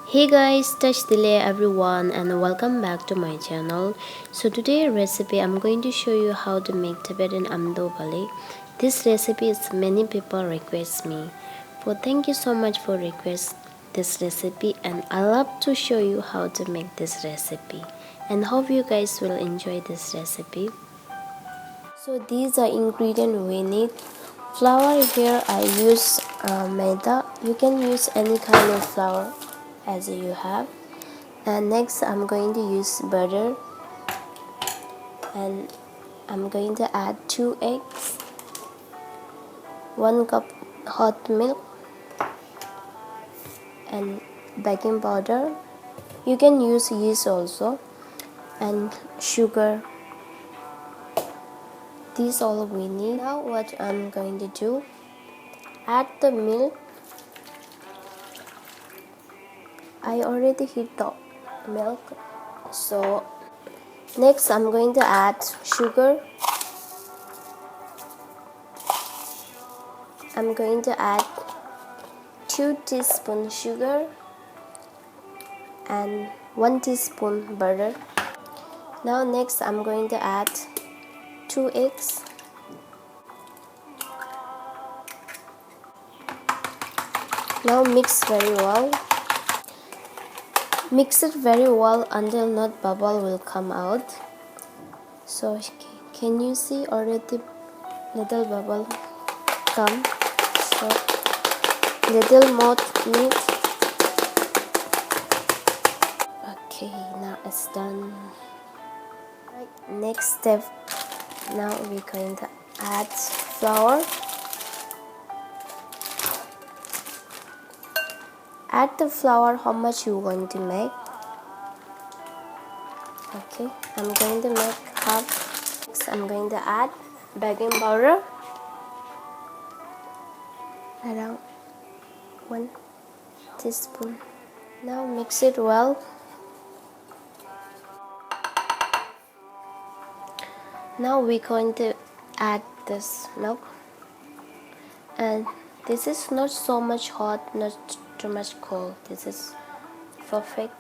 Hey guys, touch delay everyone and welcome back to my channel. So today recipe I'm going to show you how to make Tibetan Amdo Balep. This recipe is many people request me. Thank you so much for request this recipe, and I love to show you how to make this recipe and hope you guys will enjoy this recipe. So these are ingredients we need. Flour, here I use maida. You can use any kind of flour as you have. And next I'm going to use butter, and I'm going to add 2 eggs, 1 cup hot milk, and baking powder. You can use yeast also, and sugar. These all we need. Now what I'm going to do, add the milk. I already heat the milk. So next I'm going to add sugar. I'm going to add 2 teaspoons sugar and 1 teaspoon butter. Now next I'm going to add 2 eggs. Now mix very well. Mix it very well until not bubble will come out. So can you see already little bubble come? So little more need. Okay, now it's done. Right, next step. Now we're going to add flour. Add the flour how much you want to make. Okay, I'm going to make half. Next, I'm going to add baking powder, around 1 teaspoon. Now mix it well. Now we're going to add this milk, and this is not so much hot, not too much cold. This is perfect.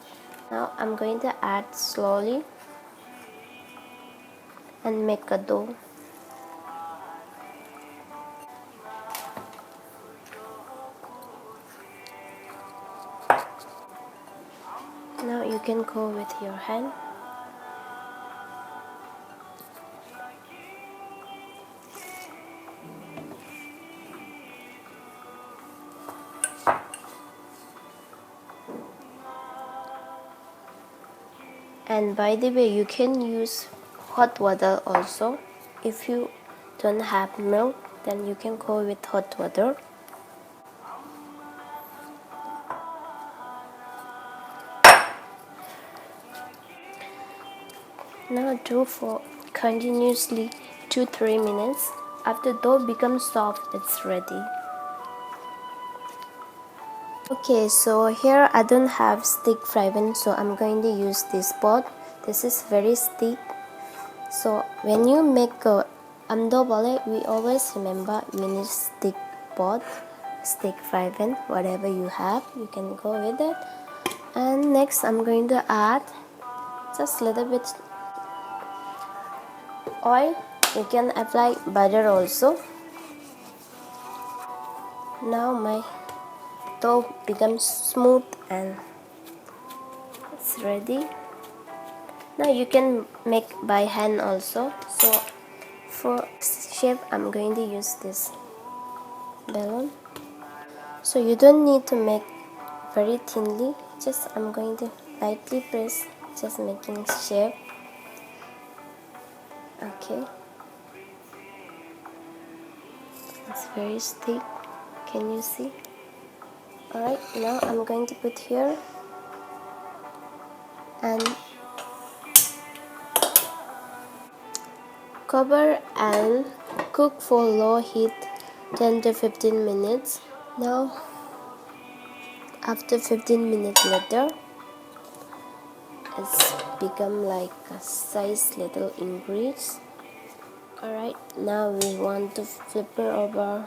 Now I'm going to add slowly and make a dough. Now you can go with your hand. And by the way, you can use hot water also. If you don't have milk, then you can go with hot water. Now do for continuously 2-3 minutes. After dough becomes soft, it's ready. Okay, so here I don't have stick fry pan, so I'm going to use this pot. This is very stick. So when you make a Amdo Balep, we always remember you need stick pot, stick fry pan, whatever you have, you can go with it. And next I'm going to add just a little bit oil. You can apply butter also. Now my dough becomes smooth and it's ready. Now you can make by hand also. So for shape I'm going to use this balloon. So you don't need to make very thinly, just I'm going to lightly press, just making shape. Okay, it's very thick, can you see? Alright, now I'm going to put here and cover and cook for low heat 10 to 15 minutes. Now after 15 minutes later, it's become like a size little ingredients. Alright, now we want to flip it over.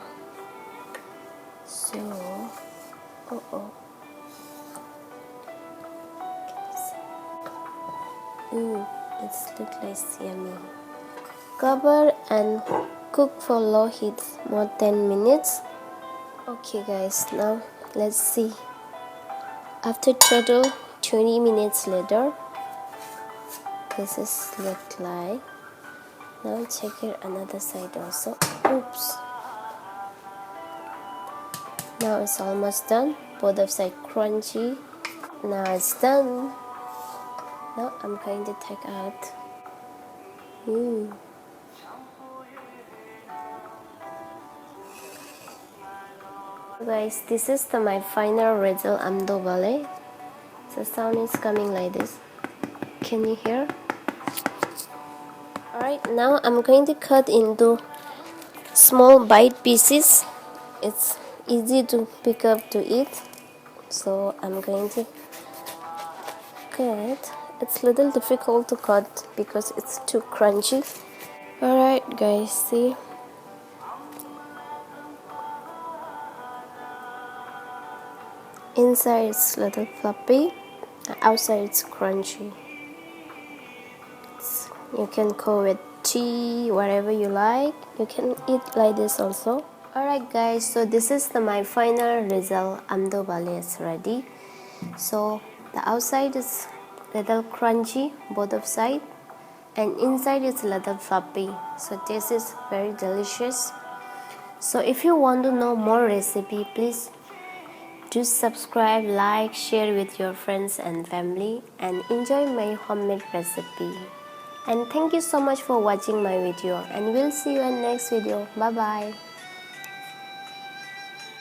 So Ooh, it's look like yummy. Cover and cook for low heat more 10 minutes. Okay guys, now let's see. After total 20 minutes later, this is look like. Now check it another side also. Oops. Now it's almost done. Both of sides crunchy. Now it's done. Now I'm going to take out. Ooh. Guys, this is my final result Amdo Balep. The sound is coming like this. Can you hear? Alright, now I'm going to cut into small bite pieces. It's easy to pick up to eat. So I'm going to cut. It's a little difficult to cut because it's too crunchy. Alright guys, see? Inside it's a little fluffy, outside it's crunchy. You can go with tea, whatever you like. You can eat like this also. Alright guys, so this is my final result. Amdo Balep is ready. So the outside is little crunchy, both of side, and inside is little fluffy. So this is very delicious. So if you want to know more recipe, please do subscribe, like, share with your friends and family, and enjoy my homemade recipe. And thank you so much for watching my video, and we'll see you in next video. Bye bye.